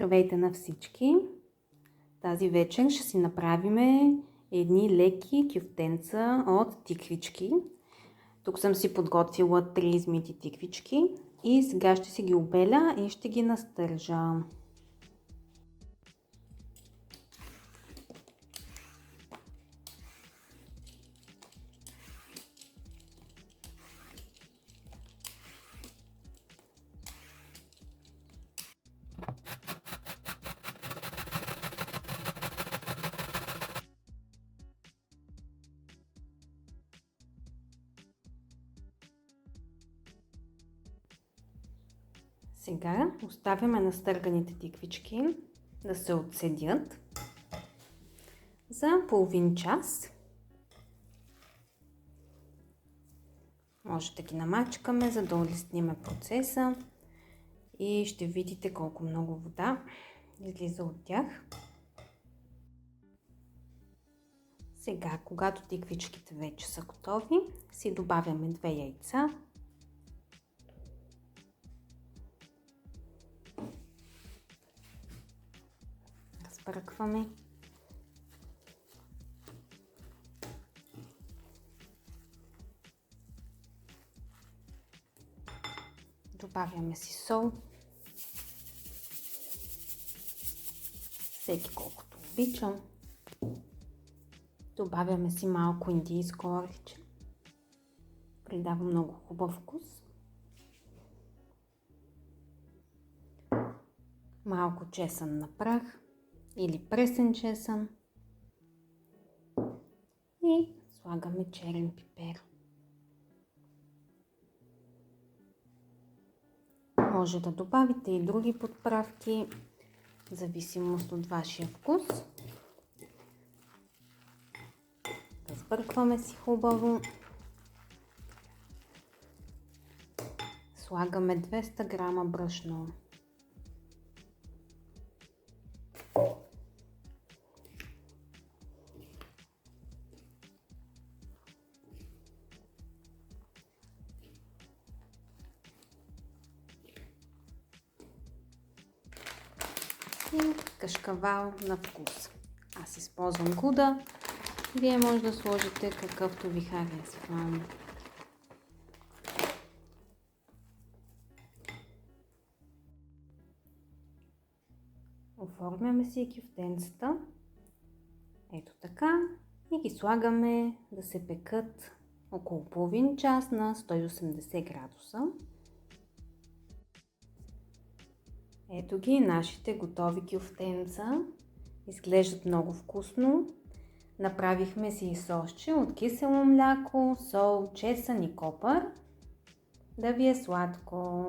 Здравейте на всички! Тази вечер ще си направим едни леки кюфтенца от тиквички. Тук съм си подготвила 3 измити тиквички и сега ще си ги обеля и ще ги настържа. Сега оставяме настърганите тиквички да се отседят за половин час. Може да ги намачкаме, за да улесниме процеса и ще видите колко много вода излиза от тях. Сега, когато тиквичките вече са готови, си добавяме 2 яйца. Разбъркваме. Добавяме си сол. Всеки колкото обичам. Добавяме си малко индийско орехче. Придава много хубав вкус. Малко чесън на прах или пресен чесън. И слагаме черен пипер. Може да добавите и други подправки, в зависимост от вашия вкус. Разбъркваме си хубаво. Слагаме 200 грама брашно. И кашкавал на вкус. Аз използвам гуда. Вие може да сложите какъвто ви харесва. Оформяме си кюфтенцата. Ето така. И ги слагаме да се пекат около половин час на 180 градуса. Ето ги нашите готови кюфтенца. Изглеждат много вкусно. Направихме си и сосче от кисело мляко, сол, чесън и копър. Да ви е сладко!